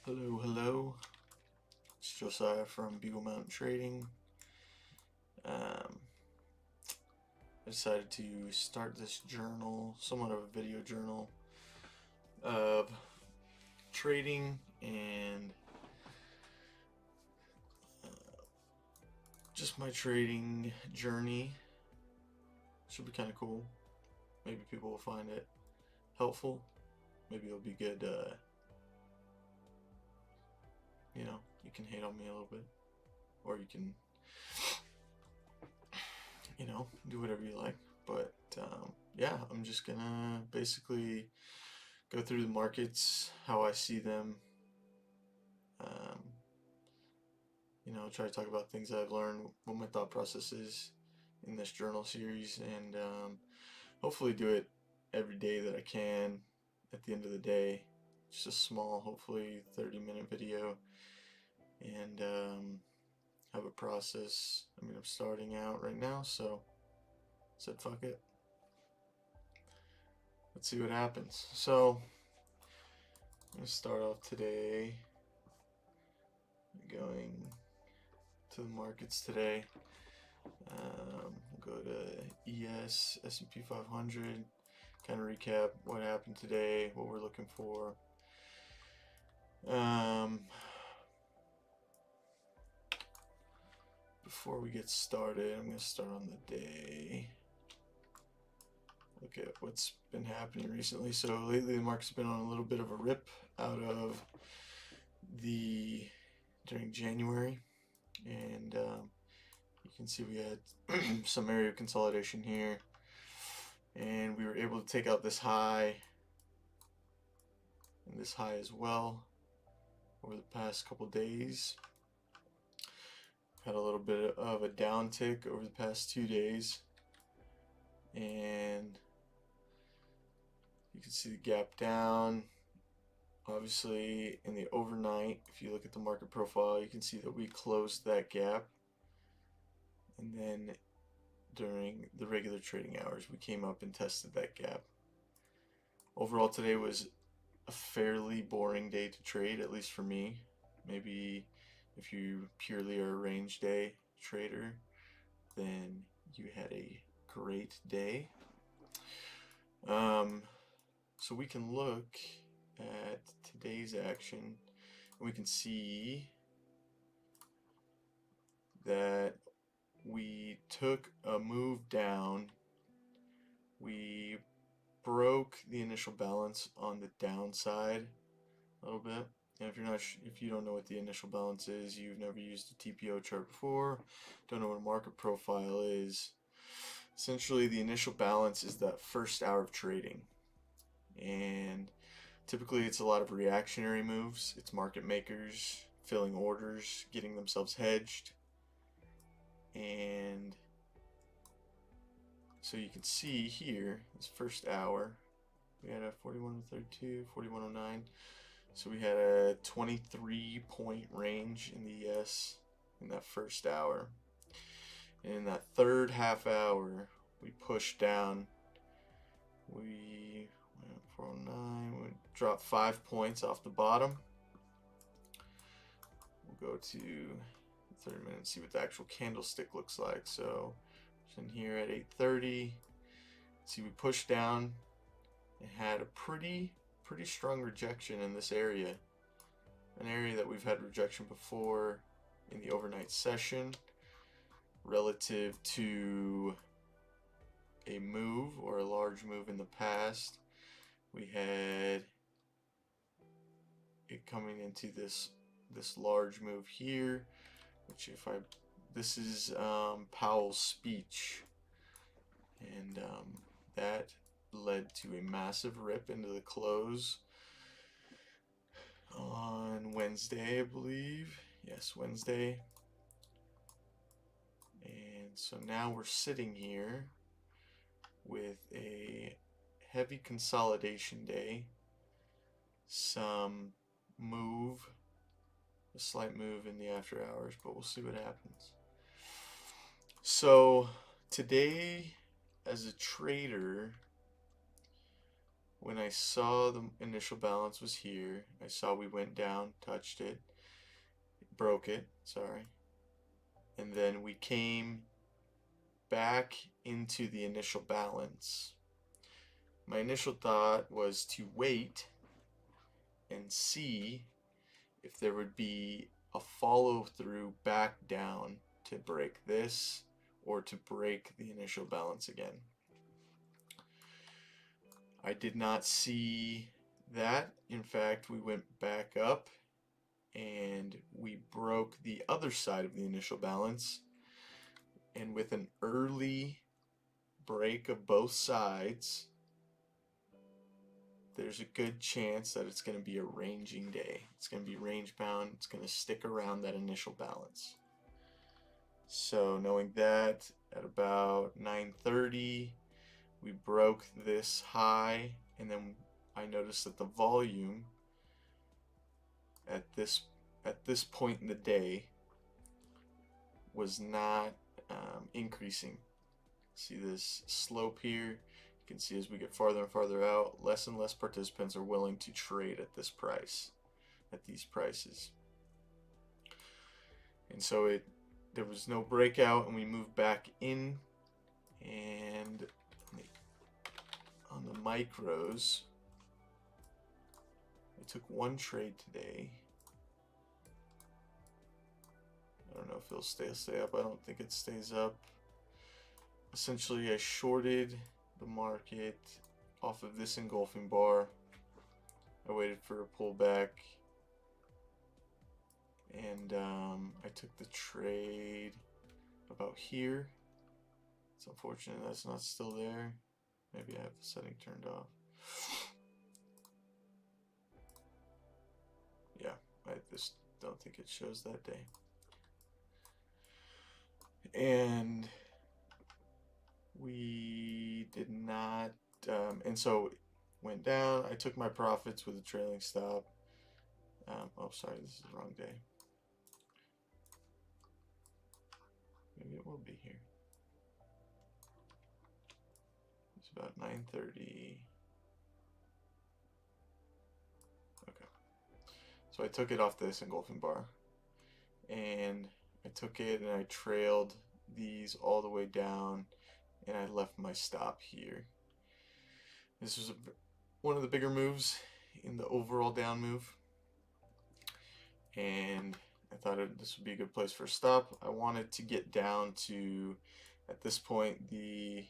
Hello, hello. It's Josiah from Bugle Mountain Trading. Um, I decided to start this journal, somewhat of a video journal, of trading and just my trading journey. Should be kind of cool. Maybe people will find it helpful. Maybe it'll be good. You can hate on me a little bit, or you can, do whatever you like. But yeah, I'm just gonna basically go through the markets, how I see them. Um, try to talk about things I've learned, what my thought process is in this journal series, and hopefully do it every day that I can. At the end of the day, just a small, hopefully 30-minute video, and have a process. I mean, I'm starting out right now, so I said fuck it. Let's see what happens. So, I'm going to start off today going to the markets today. We'll go to ES, S&P 500, kind of recap what happened today, what we're looking for. Before we get started, I'm going to start on the day. Look at what's been happening recently. So lately the market's been on a little bit of a rip out of during January, and you can see we had some area of consolidation here, and we were able to take out this high and this high as well over the past couple days. Had a little bit of a downtick over the past 2 days, and you can see the gap down. Obviously, in the overnight, if you look at the market profile, you can see that we closed that gap, and then during the regular trading hours, we came up and tested that gap. Overall, today was a fairly boring day to trade, at least for me. Maybe if you purely are a range day trader, then you had a great day. So we can look at today's action, and we can see that we took a move down. We broke the initial balance on the downside a little bit. And if you don't know what the initial balance is, you've never used a TPO chart before, don't know what a market profile is. Essentially, the initial balance is that first hour of trading, and typically it's a lot of reactionary moves. It's market makers filling orders, getting themselves hedged, and so you can see here this first hour we had a 41.32, 41.09. So we had a 23-point range in the ES in that first hour. And in that third half hour, we pushed down. We went 409. We dropped 5 points off the bottom. We'll go to 30 minutes and see what the actual candlestick looks like. So it's in here at 8:30. See, we pushed down and had a pretty strong rejection in this area, an area that we've had rejection before in the overnight session relative to a move or a large move in the past. We had it coming into this large move here, which this is Powell's speech, and that led to a massive rip into the close on Wednesday, I believe. Yes, Wednesday. And so now we're sitting here with a heavy consolidation day, some move, a slight move in the after hours, but we'll see what happens. So today, as a trader, when I saw the initial balance was here, I saw we went down, touched it, broke it, sorry, and then we came back into the initial balance. My initial thought was to wait and see if there would be a follow through back down to break this or to break the initial balance again. I did not see that. In fact, we went back up and we broke the other side of the initial balance, and with an early break of both sides, there's a good chance that it's going to be a ranging day. It's going to be range bound. It's going to stick around that initial balance. So knowing that, at about 9:30 we broke this high, and then I noticed that the volume at this point in the day was not increasing. See this slope here? You can see as we get farther and farther out, less and less participants are willing to trade at this price, at these prices. And so there was no breakout, and we moved back in. And on the micros, I took one trade today. I don't know if it'll stay up. I don't think it stays up. Essentially, I shorted the market off of this engulfing bar. I waited for a pullback, and I took the trade about here. It's unfortunate that's not still there. Maybe I have the setting turned off. Yeah, I just don't think it shows that day. And we did not, and so went down. I took my profits with a trailing stop. Oh, sorry, this is the wrong day. Maybe it will be here. It's about 9:30. Okay. So I took it off this engulfing bar, and I took it and I trailed these all the way down, and I left my stop here. This was one of the bigger moves in the overall down move, and I thought this would be a good place for a stop. I wanted to get down to, at this point, the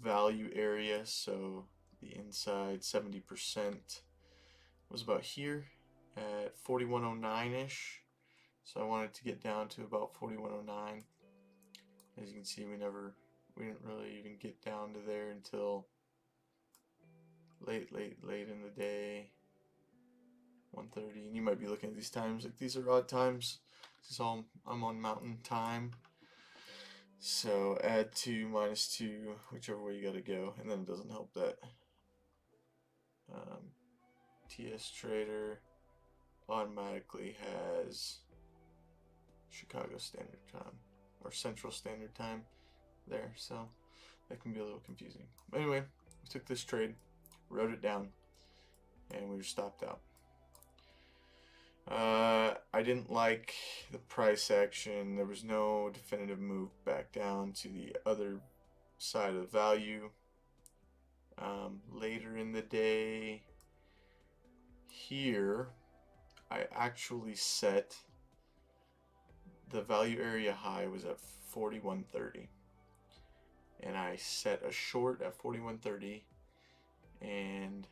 value area, so the inside 70% was about here at 4109-ish. So I wanted to get down to about 4109. As you can see, we didn't really even get down to there until late in the day, 1:30. And you might be looking at these times like these are odd times. This is all I'm on mountain time. So add 2, -2, whichever way you gotta go, and then it doesn't help that TS Trader automatically has Chicago Standard Time or Central Standard Time there, so that can be a little confusing. But anyway, we took this trade, wrote it down, and we were stopped out. I didn't like the price action. There was no definitive move back down to the other side of the value. Later in the day here, I actually set the value area high was at 4130, and I set a short at 4130, and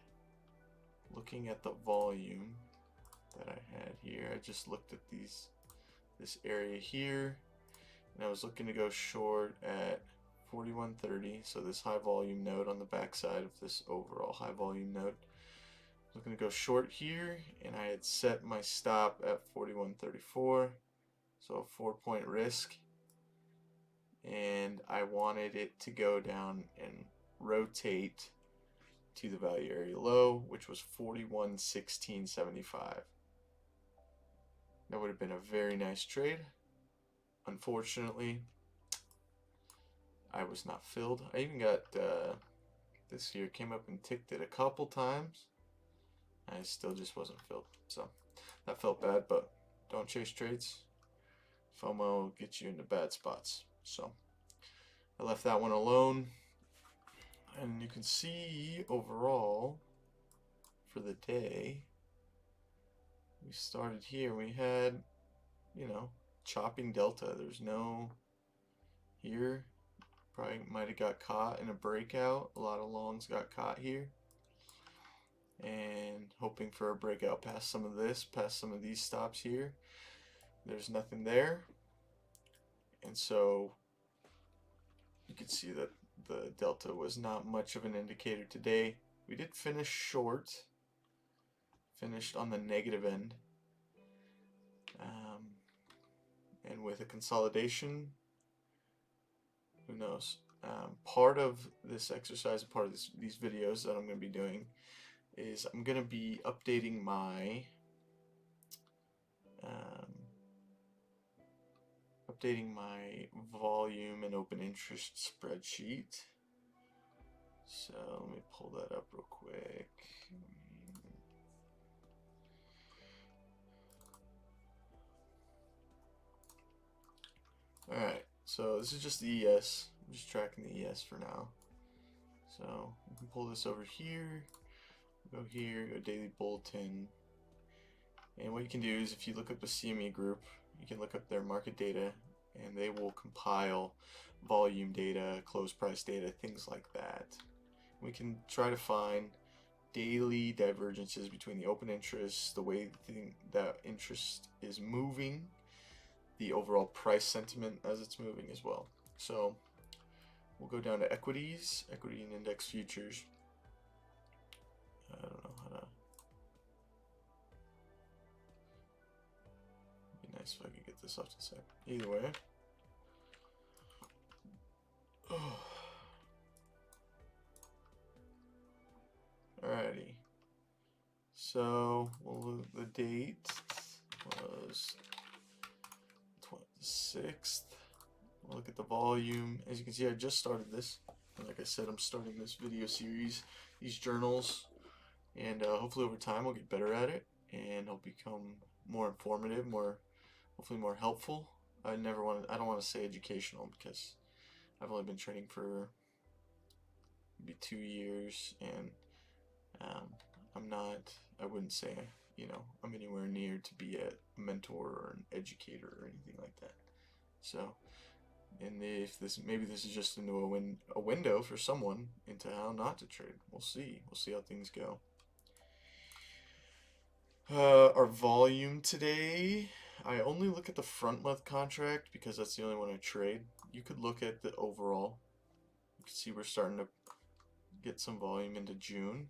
looking at the volume that I had here, I just looked at this area here, and I was looking to go short at 4130, so this high volume node on the backside of this overall high volume node. Looking to go short here, and I had set my stop at 4134, so a 4-point risk, and I wanted it to go down and rotate to the value area low, which was 4116.75. That would have been a very nice trade. Unfortunately, I was not filled. I even got this here came up and ticked it a couple times. And it still just wasn't filled. So that felt bad, but don't chase trades. FOMO gets you into bad spots. So I left that one alone. And you can see overall for the day, we started here. We had, you know, chopping delta. There's no here. Probably might have got caught in a breakout. A lot of longs got caught here. And hoping for a breakout past some of this, past some of these stops here. There's nothing there. And so you can see that the delta was not much of an indicator today. We did finish short, finished on the negative end. And with a consolidation, who knows? Part of this exercise, part of these videos that I'm going to be doing is I'm going to be updating my volume and open interest spreadsheet. So let me pull that up real quick. Alright, so this is just the ES. I'm just tracking the ES for now. So we can pull this over here, go here, go daily bulletin. And what you can do is if you look up the CME group, you can look up their market data and they will compile volume data, close price data, things like that. We can try to find daily divergences between the open interest, the way that interest is moving, the overall price sentiment as it's moving as well. So we'll go down to equities, equity and index futures. I don't know how to. It'd be nice if I could get this off to the side. Either way. Alrighty. So the date was 26th. We'll look at the volume. As you can see, I just started this. And like I said, I'm starting this video series, these journals, and hopefully over time I'll get better at it and I'll become more informative, hopefully more helpful. I don't want to say educational because I've only been trading for maybe 2 years, and I wouldn't say, I'm anywhere near to be a mentor or an educator or anything like that. So, and if maybe this is just into a window for someone into how not to trade. We'll see how things go. Our volume today, I only look at the front month contract because that's the only one I trade. You could look at the overall. You can see we're starting to get some volume into June.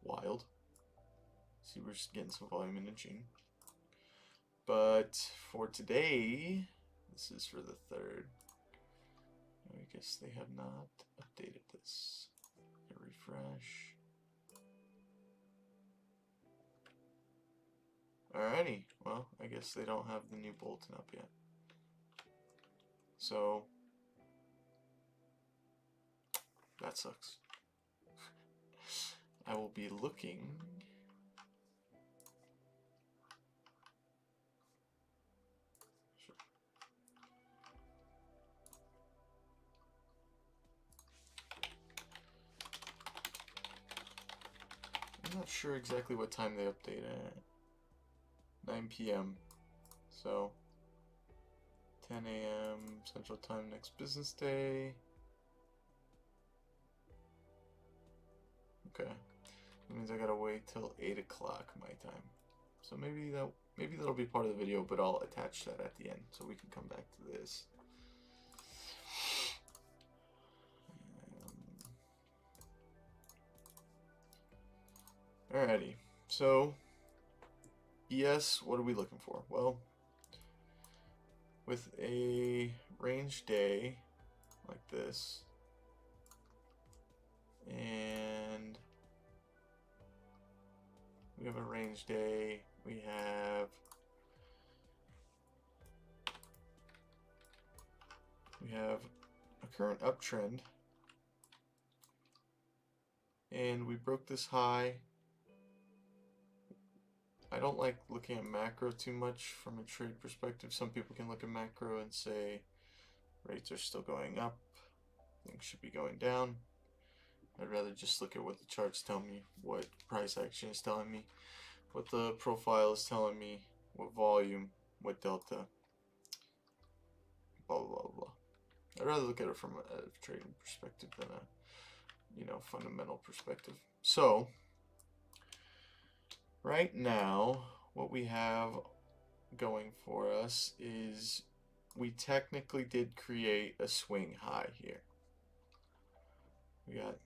Wild. See, we're just getting some volume into June. But for today, this is for the 3rd. I guess they have not updated this. I refresh. Alrighty, well, I guess they don't have the new bulletin up yet. So, that sucks. I will be looking. I'm not sure exactly what time they update at. 9 p.m. So 10 a.m. Central Time next business day. Okay, that means I gotta wait till 8 o'clock my time. So maybe that'll be part of the video, but I'll attach that at the end so we can come back to this. Alrighty, so ES, what are we looking for? Well, with a range day like this, and we have a range day, we have a current uptrend, and we broke this high. I don't like looking at macro too much from a trade perspective. Some people can look at macro and say rates are still going up, things should be going down. I'd rather just look at what the charts tell me, what price action is telling me, what the profile is telling me, what volume, what delta, blah blah blah. I'd rather look at it from a trading perspective than a fundamental perspective. So right now, what we have going for us is we technically did create a swing high here. We got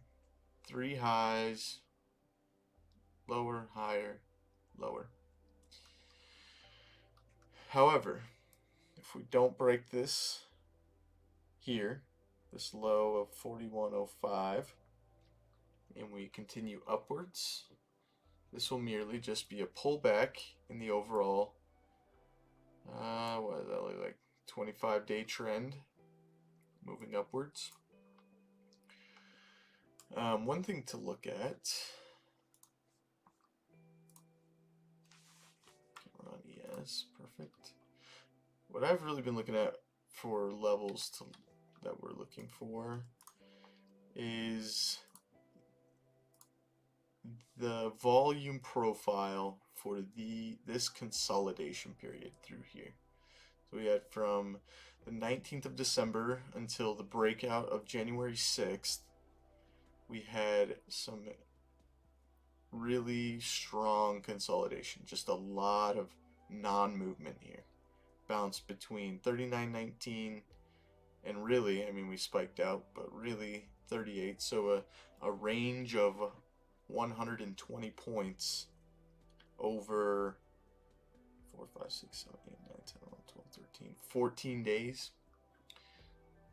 3 highs, lower, higher, lower. However, if we don't break this here, this low of 41.05, and we continue upwards, this will merely just be a pullback in the overall, what does that look like, 25-day trend moving upwards. One thing to look at, we're on ES, perfect. What I've really been looking at for levels that we're looking for is the volume profile for this consolidation period through here. So we had from the 19th of December until the breakout of January 6th, we had some really strong consolidation, just a lot of non-movement here. Bounced between 39.19 and really, I mean, we spiked out, but really 38. So a range of 120 points over 4, 5, 6, 7, 8, 9, 10, 11, 12, 13, 14 days.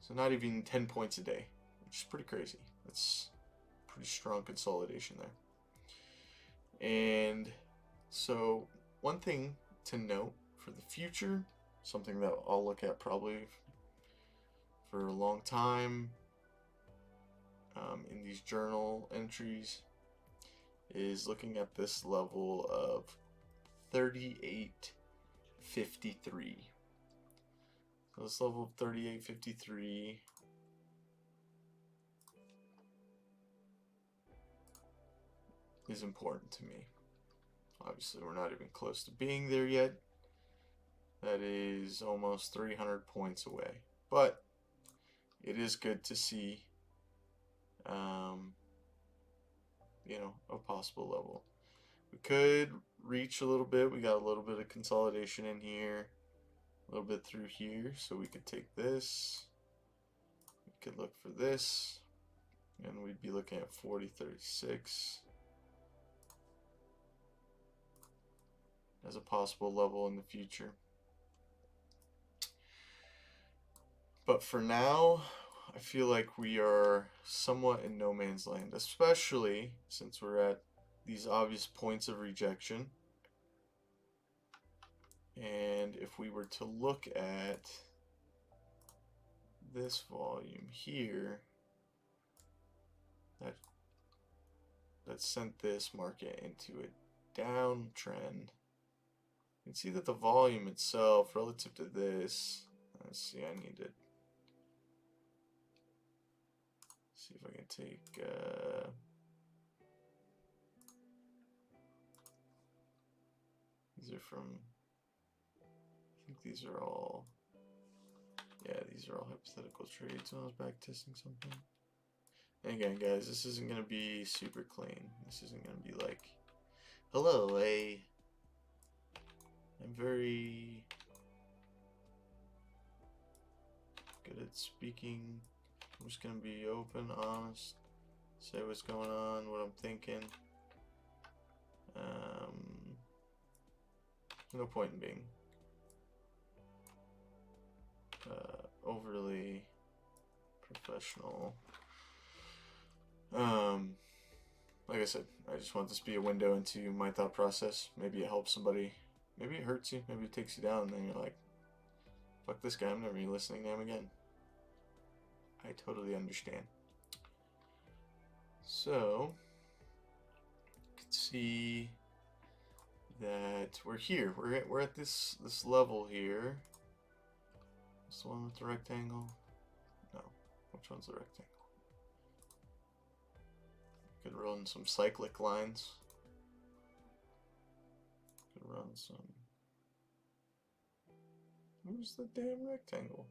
So not even 10 points a day, which is pretty crazy. That's pretty strong consolidation there. And so one thing to note for the future, something that I'll look at probably for a long time in these journal entries, is looking at this level of 38.53. So this level of 38.53 is important to me. Obviously, we're not even close to being there yet. That is almost 300 points away. But it is good to see, a possible level. We could reach a little bit. We got a little bit of consolidation in here, a little bit through here. So we could take this. We could look for this, and we'd be looking at 40.36 as a possible level in the future. But for now, I feel like we are somewhat in no man's land, especially since we're at these obvious points of rejection. And if we were to look at this volume here, that sent this market into a downtrend. You can see that the volume itself relative to this, let's see, I need to see if I can take these are from, I think these are all, yeah, these are all hypothetical trades when I was back testing something. And again, guys, this isn't going to be super clean. This isn't going to be like, hello, I'm very good at speaking. I'm just going to be open, honest, say what's going on, what I'm thinking. No point in being overly professional. Like I said, I just want this to be a window into my thought process. Maybe it helps somebody. Maybe it hurts you. Maybe it takes you down, and then you're like, fuck this guy, I'm never even listening to him again. I totally understand. So, see that we're here. We're at this level here. This the one with the rectangle? No. Which one's the rectangle? Could run some cyclic lines. Could run some. Where's the damn rectangle?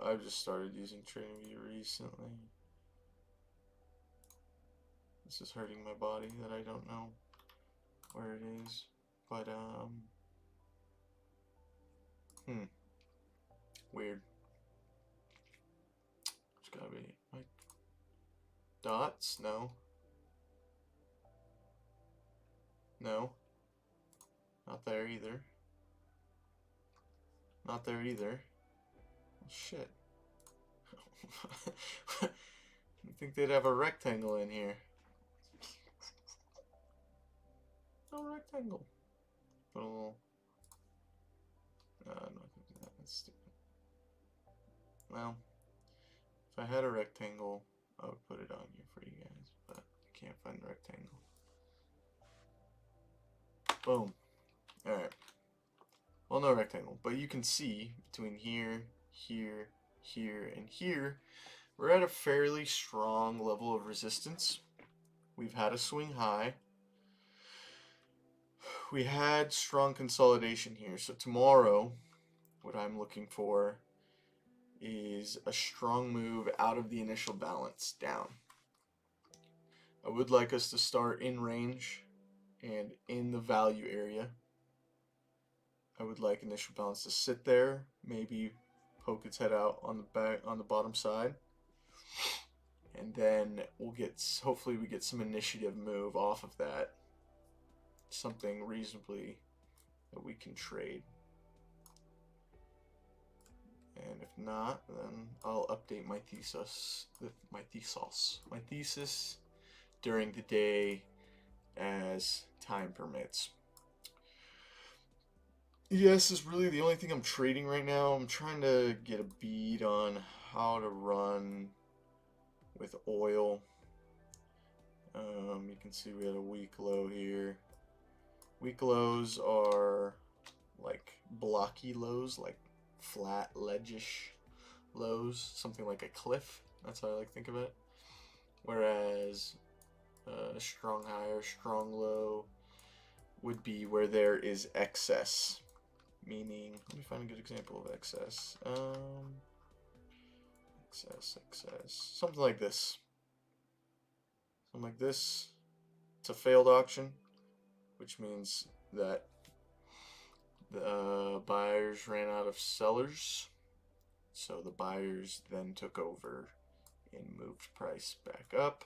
I've just started using TradingView recently. This is hurting my body that I don't know where it is. But weird. It's gotta be like dots? No. No. Not there either. Not there either. Well, shit. I think they'd have a rectangle in here. No rectangle. Put a little. No, I'm not gonna do that. That's stupid. Well, if I had a rectangle, I would put it on here for you guys, but I can't find the rectangle. Boom. Alright. Well, no rectangle, but you can see between here, here, here, and here, we're at a fairly strong level of resistance. We've had a swing high. We had strong consolidation here. So tomorrow, what I'm looking for is a strong move out of the initial balance down. I would like us to start in range and in the value area. I would like initial balance to sit there, maybe poke its head out on the bottom side, and then we'll get, hopefully we get some initiative move off of that, something reasonably that we can trade. And if not, then I'll update my thesis during the day as time permits. Yes, is really the only thing I'm trading right now. I'm trying to get a bead on how to run with oil. You can see we had a weak low here. Weak lows are like blocky lows, like flat ledge-ish lows, something like a cliff. That's how I like to think of it. Whereas a strong high or strong low would be where there is excess. Meaning, let me find a good example of excess. Excess. Something like this. Something like this. It's a failed auction, which means that the buyers ran out of sellers. So the buyers then took over and moved price back up.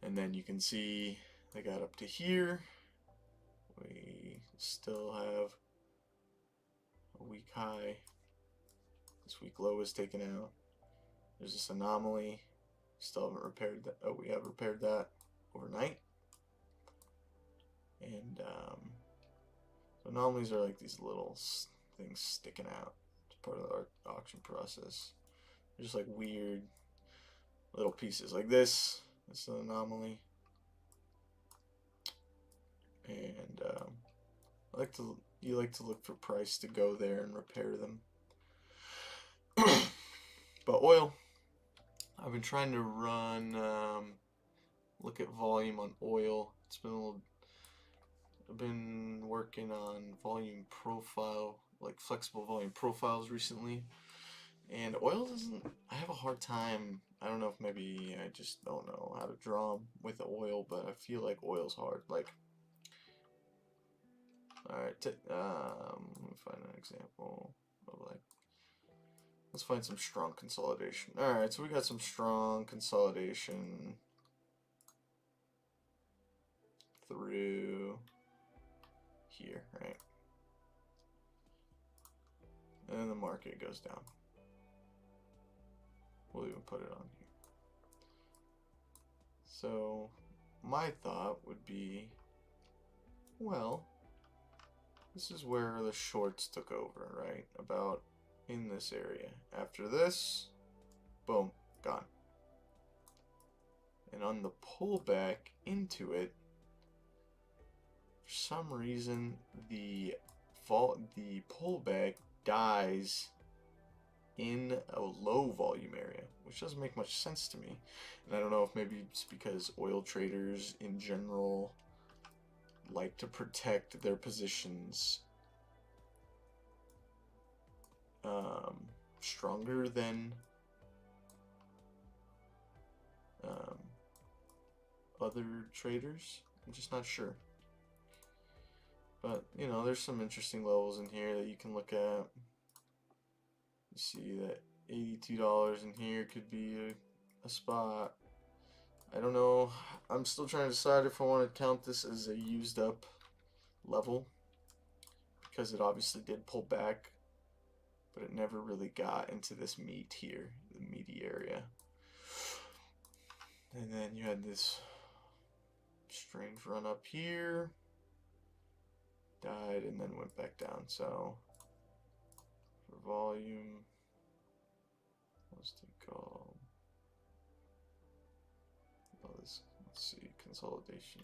And then you can see they got up to here. We still have a weak high. This weak low was taken out. There's this anomaly. Still haven't repaired that. Oh, we have repaired that overnight. And so anomalies are like these little things sticking out. It's part of our auction process. They're just like weird little pieces like this. This is an anomaly. And you like to look for price to go there and repair them. But oil, I've been trying to run look at volume on oil. It's been a little. I've been working on volume profile, like flexible volume profiles recently, and oil doesn't. I have a hard time. I don't know if maybe I just don't know how to draw them with oil, but I feel like oil's hard. Like, all right, let me find an example of like. Let's find some strong consolidation. All right, so we got some strong consolidation through here, right? And then the market goes down. We'll even put it on here. So my thought would be, well, this is where the shorts took over, right? About in this area. After this, boom, gone. And on the pullback into it, for some reason, the pullback dies in a low volume area, which doesn't make much sense to me. And I don't know if maybe it's because oil traders in general like to protect their positions stronger than other traders. I'm just not sure. But, you know, there's some interesting levels in here that you can look at. You see that $82 in here could be a spot. I don't know. I'm still trying to decide if I want to count this as a used up level, because it obviously did pull back, but it never really got into this meat here, the meaty area. And then you had this strange run up here, died, and then went back down. So for volume, what's it called? Oh, this, let's see, consolidation.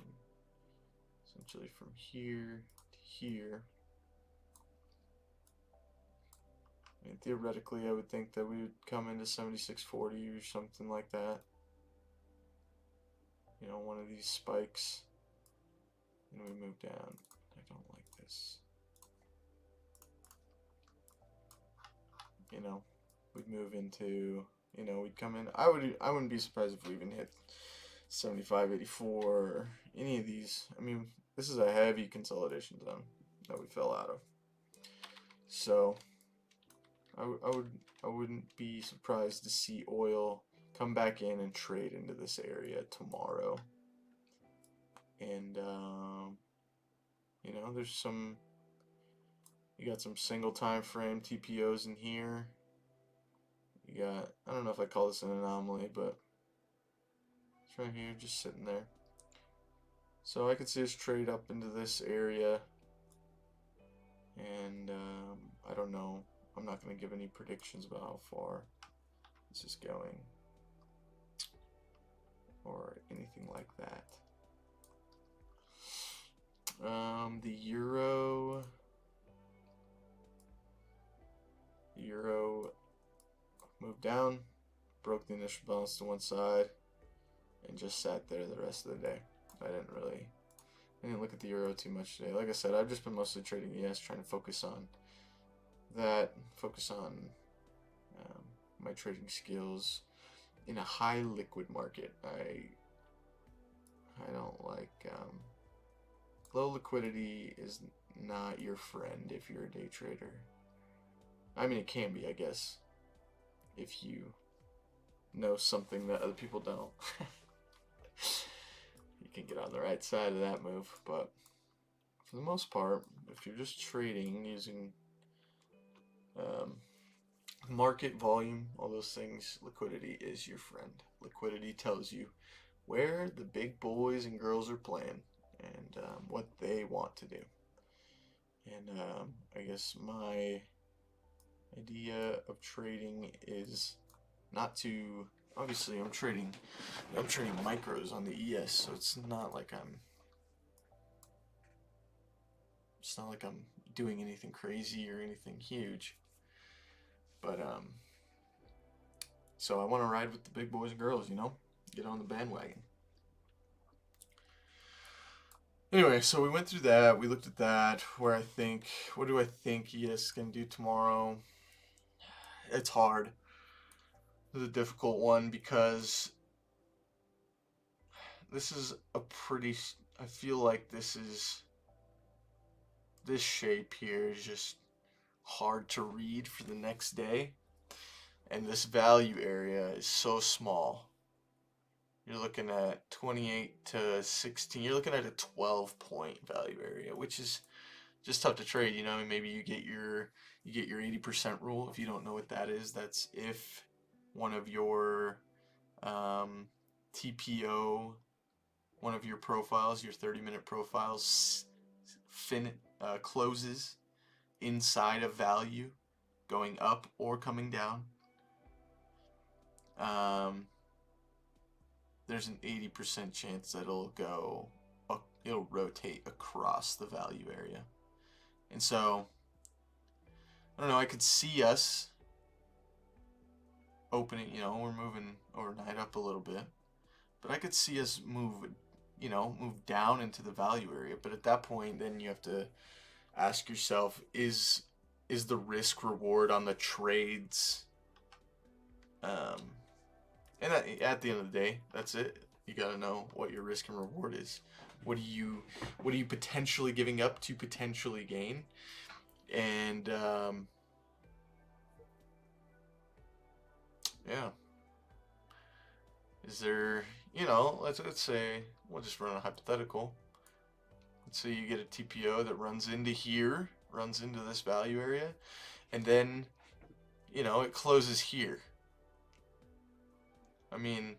Essentially from here to here. I mean, theoretically, I would think that we would come into 7640 or something like that. You know, one of these spikes, and we move down. I don't like this. You know, we'd move into, you know, we'd come in. I wouldn't be surprised if we even hit 7584 or any of these. I mean, this is a heavy consolidation zone that we fell out of. So I wouldn't be surprised to see oil come back in and trade into this area tomorrow. And you know, there's some, you got some single time frame TPOs in here. You got, I don't know if I call this an anomaly, but it's right here, just sitting there. So I could see us trade up into this area, and I don't know. I'm not going to give any predictions about how far this is going or anything like that. The euro moved down, broke the initial balance to one side, and just sat there the rest of the day. I didn't look at the euro too much today. Like I said, I've just been mostly trading ES, trying to focus on that, my trading skills in a high liquid market. I don't like low liquidity is not your friend if you're a day trader. I mean, it can be, I guess, if you know something that other people don't. You can get on the right side of that move, but for the most part, if you're just trading using market volume, all those things, liquidity is your friend. Liquidity tells you where the big boys and girls are playing and what they want to do. And I guess my idea of trading is not to, obviously I'm trading micros on the ES, so it's not like I'm doing anything crazy or anything huge. But so I want to ride with the big boys and girls, you know, get on the bandwagon. Anyway, so we went through that. We looked at that. What do I think ES can do tomorrow? It's hard. It's a difficult one because this is a pretty, I feel like this shape here is just hard to read for the next day. And this value area is so small. You're looking at 28 to 16. You're looking at a 12-point value area, which is just tough to trade. You know, maybe you get your 80% rule. If you don't know what that is, that's if one of your TPO, one of your profiles, your 30-minute profiles, closes inside of value, going up or coming down. there's an 80% chance that it'll rotate across the value area. And so, I don't know, I could see us opening, we're moving overnight up a little bit, but I could see us move down into the value area. But at that point, then you have to ask yourself, is the risk reward on the trades, and at the end of the day, that's it. You got to know what your risk and reward is. What are you potentially giving up to potentially gain? And yeah, is there, let's say, we'll just run a hypothetical. Let's say you get a TPO that runs into here, runs into this value area, and then, it closes here. I mean,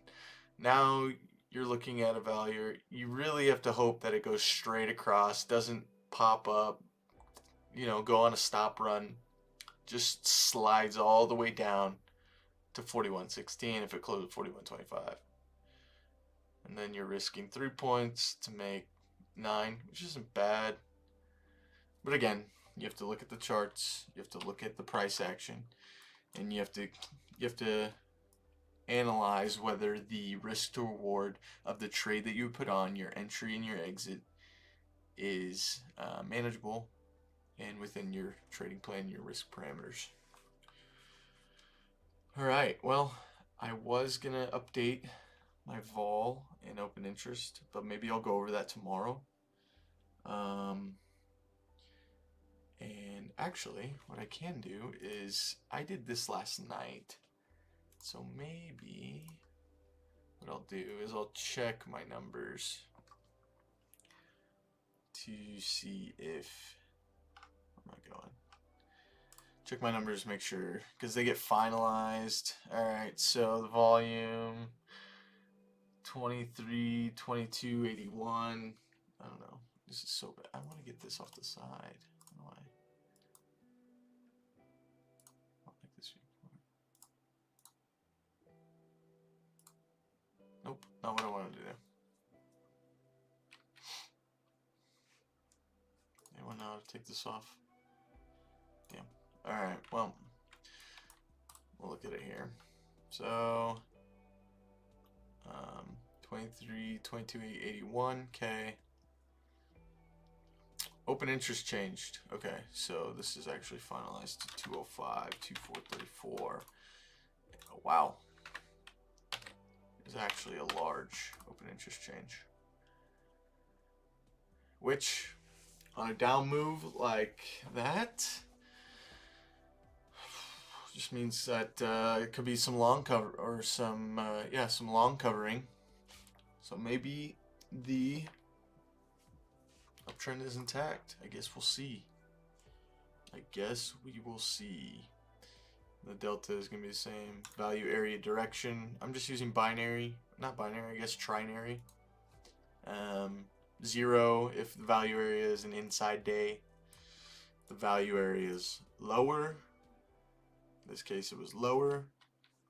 now you're looking at a value. You really have to hope that it goes straight across, doesn't pop up, go on a stop run, just slides all the way down to 41.16 if it closes 41.25. And then you're risking 3 points to make 9, which isn't bad. But again, you have to look at the charts, you have to look at the price action, and you have to analyze whether the risk to reward of the trade that you put on, your entry and your exit, is manageable and within your trading plan, your risk parameters. All right, well, I was gonna update my vol and open interest, but maybe I'll go over that tomorrow. And actually, what I can do is, I did this last night, so maybe what I'll do is I'll check my numbers to see if, where am I going? Check my numbers, make sure, because they get finalized. All right, so the volume, 23, 22, 81. I don't know. This is so bad. I want to get this off the side. How do I? I don't like this report. Nope, not what I wanted to do. Anyone know how to take this off? Damn. Alright, well, we'll look at it here. So, 23, 22, 81, okay. Open interest changed. Okay, so this is actually finalized to 205, 2434. Oh, wow. It's actually a large open interest change. Which, on a down move like that, just means that it could be some long cover or some long covering. So maybe the uptrend is intact. I guess we'll see. I guess we will see. The delta is going to be the same. Value area direction. I'm just using binary. Not binary, I guess trinary. 0 if the value area is an inside day. The value area is lower. In this case, it was lower.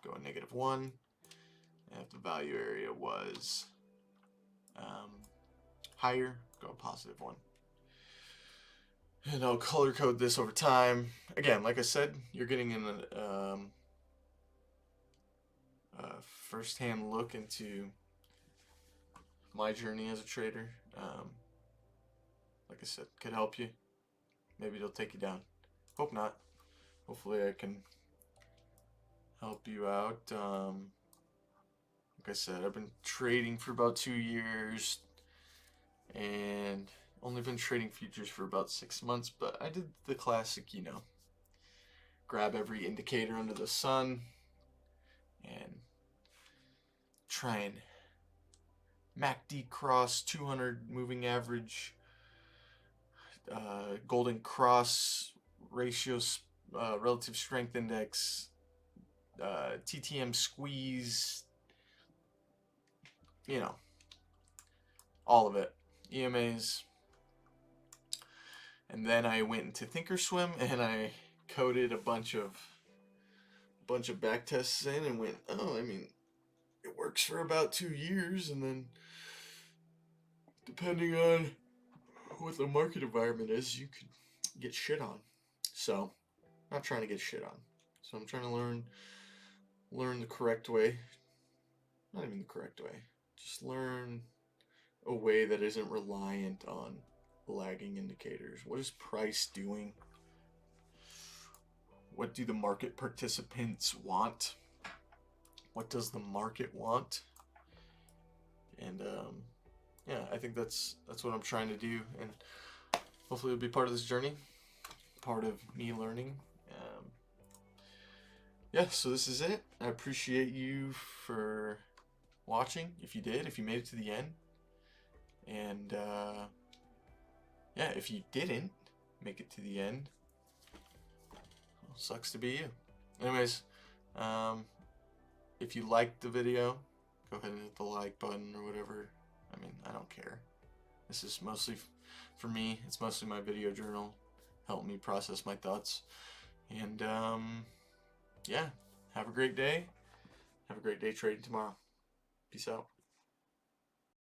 Going -1. And if the value area was higher, go +1. And I'll color code this over time. Again, like I said, you're getting in a first-hand look into my journey as a trader. Like I said, could help you. Maybe it'll take you down. Hope not. Hopefully I can help you out. Like I said, I've been trading for about 2 years and only been trading futures for about 6 months, but I did the classic, grab every indicator under the sun and try and MACD cross 200 moving average, golden cross ratios, relative strength index, TTM squeeze, all of it, EMAs. And then I went into Thinkorswim and I coded a bunch of back tests in and went, oh, I mean, it it works for about 2 years, and then depending on what the market environment is, you could get shit on. So, I'm not trying to get shit on. So I'm trying to learn the correct way. Not even the correct way. Just learn a way that isn't reliant on lagging indicators. What is price doing? What do the market participants want? What does the market want? And yeah, I think that's what I'm trying to do, and hopefully it'll be part of this journey, part of me learning. Yeah, so this is it. I appreciate you for watching, if you did, if you made it to the end. And yeah, if you didn't make it to the end, well, sucks to be you. Anyways, if you liked the video, go ahead and hit the like button or whatever. I mean, I don't care. This is mostly for me. It's mostly my video journal. Help me process my thoughts. And yeah, have a great day. Have a great day trading tomorrow. Peace out.